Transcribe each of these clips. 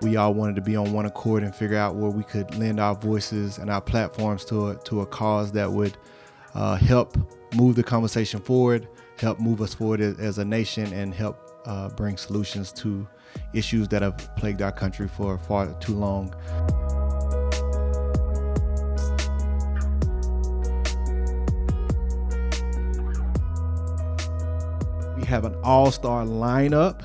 we all wanted to be on one accord and figure out where we could lend our voices and our platforms to a cause that would help move the conversation forward, help move us forward as a nation, and help bring solutions to issues that have plagued our country for far too long. We have an all-star lineup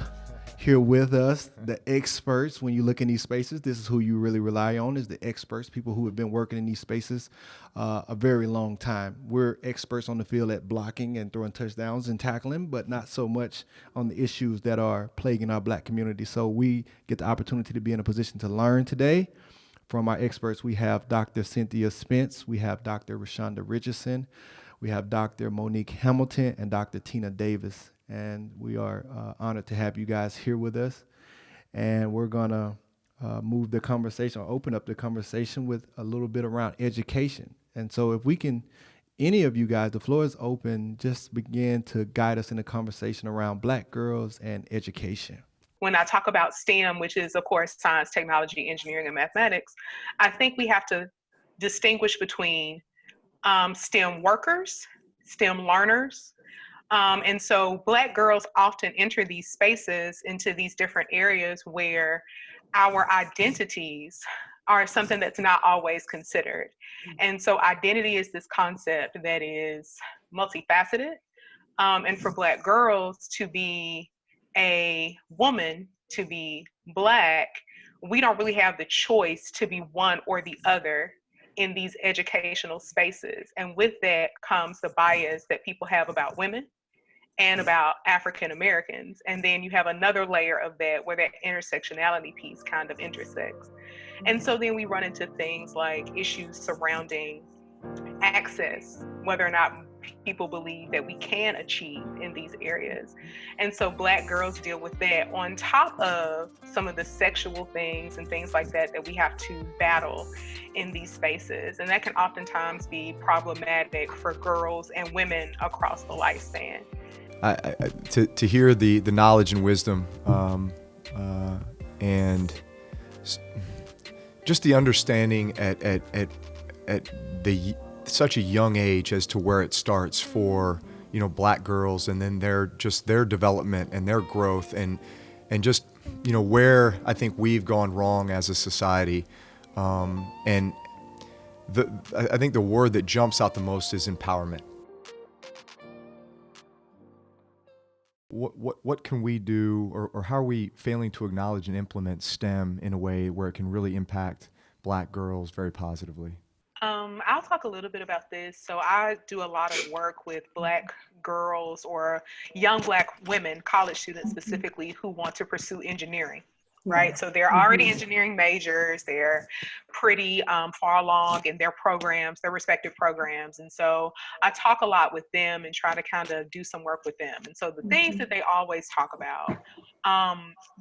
here with us, the experts. When you look in these spaces, this is who you really rely on, is the experts, people who have been working in these spaces a very long time. We're experts on the field at blocking and throwing touchdowns and tackling, but not so much on the issues that are plaguing our Black community. So we get the opportunity to be in a position to learn today from our experts. We have Dr. Cynthia Spence, we have Dr. Rashonda Richardson, we have Dr. Monique Hamilton, and Dr. Tina Davis. And we are honored to have you guys here with us. And we're going to move the conversation, or open up the conversation with a little bit around education. And so if we can, any of you guys, the floor is open, just begin to guide us in the conversation around Black girls and education. When I talk about STEM, which is, of course, science, technology, engineering, and mathematics, I think we have to distinguish between STEM workers, STEM learners. And so Black girls often enter these spaces, into these different areas where our identities are something that's not always considered. And so identity is this concept that is multifaceted. And for Black girls to be a woman, to be Black, we don't really have the choice to be one or the other in these educational spaces. And with that comes the bias that people have about women and about African Americans. And then you have another layer of that where that intersectionality piece kind of intersects. And so then we run into things like issues surrounding access, whether or not people believe that we can achieve in these areas. And so Black girls deal with that on top of some of the sexual things and things like that that we have to battle in these spaces. And that can oftentimes be problematic for girls and women across the lifespan. To hear the knowledge and wisdom and just the understanding at such a young age as to where it starts for Black girls, and then their development and their growth, and just where I think we've gone wrong as a society, and I think the word that jumps out the most is empowerment. What can we do, or how are we failing to acknowledge and implement STEM in a way where it can really impact Black girls very positively? I'll talk a little bit about this. So I do a lot of work with Black girls or young Black women, college students specifically, who want to pursue engineering. Right. So they're already engineering majors. They're pretty far along in their programs, their respective programs. And so I talk a lot with them and try to kind of do some work with them. And so the things that they always talk about,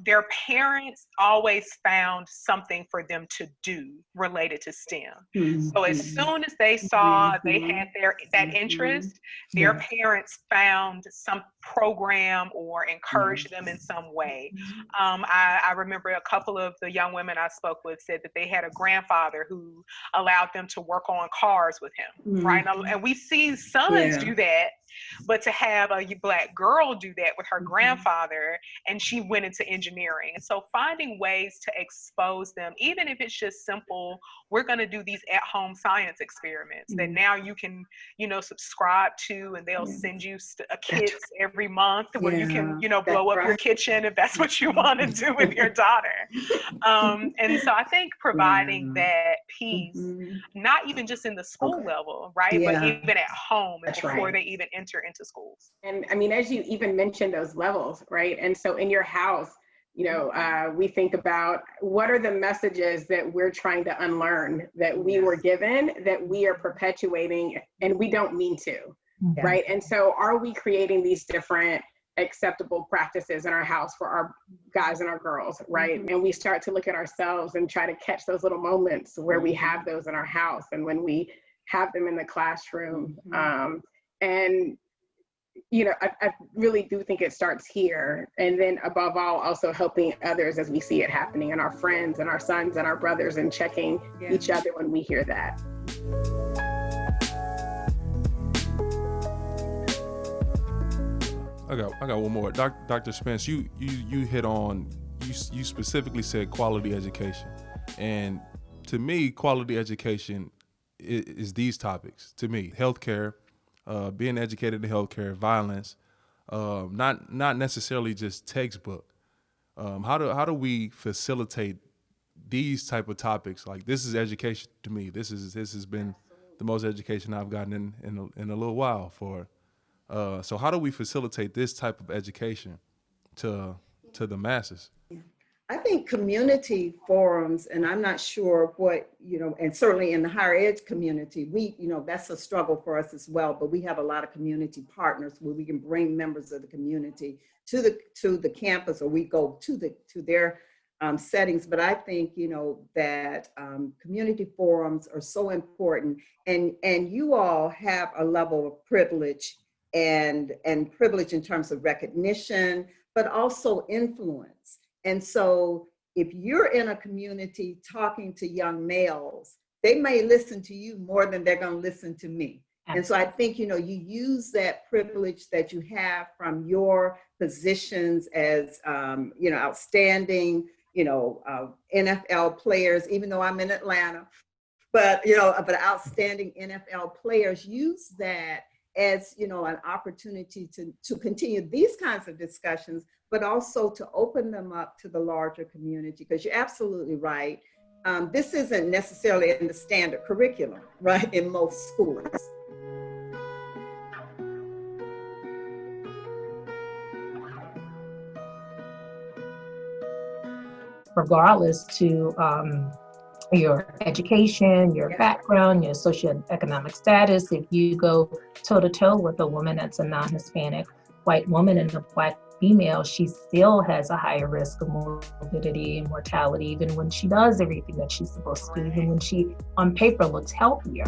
their parents always found something for them to do related to STEM. So as soon as they saw they had that interest, their parents found some program or encouraged them in some way. I remember a couple of the young women I spoke with said that they had a grandfather who allowed them to work on cars with him, right? And we see sons do that, but to have a Black girl do that with her grandfather, and she went into engineering. And so finding ways to expose them, even if it's just simple, we're going to do these at-home science experiments that now you can, subscribe to, and they'll send you kits every month where you can, blow up your kitchen if that's what you want to do with your daughter. And so I think providing that piece, not even just in the school level, right? But even at home before they even enter into schools. And I mean, as you even mentioned those levels, right? And so in your house, we think about what are the messages that we're trying to unlearn that we were given, that we are perpetuating, and we don't mean to, right? And so are we creating these different acceptable practices in our house for our guys and our girls, right? And we start to look at ourselves and try to catch those little moments where we have those in our house and when we have them in the classroom. And I really do think it starts here. And then above all, also helping others as we see it happening, and our friends and our sons and our brothers, and checking each other when we hear that. I got one more. Dr. Spence, you hit on, you specifically said quality education. And to me, quality education is these topics. To me, healthcare, being educated in healthcare, violence, not necessarily just textbook. How do we facilitate these type of topics? Like, this is education to me. This has been the most education I've gotten in a little while for. So how do we facilitate this type of education to the masses? I think community forums, and I'm not sure what, and certainly in the higher ed community, that's a struggle for us as well, but we have a lot of community partners where we can bring members of the community to the campus, or we go to their settings. But I think, that community forums are so important, and you all have a level of privilege and privilege in terms of recognition, but also influence. And so if you're in a community talking to young males, they may listen to you more than they're going to listen to me. And so I think, you use that privilege that you have from your positions as, outstanding, NFL players, even though I'm in Atlanta, but outstanding NFL players, use that as, an opportunity to continue these kinds of discussions, but also to open them up to the larger community. Because you're absolutely right. This isn't necessarily in the standard curriculum, right, in most schools. Regardless to your education, your background, your socioeconomic status, if you go toe-to-toe with a woman that's a non-Hispanic white woman and a Black female, she still has a higher risk of morbidity and mortality, even when she does everything that she's supposed to do, even when she on paper looks healthier.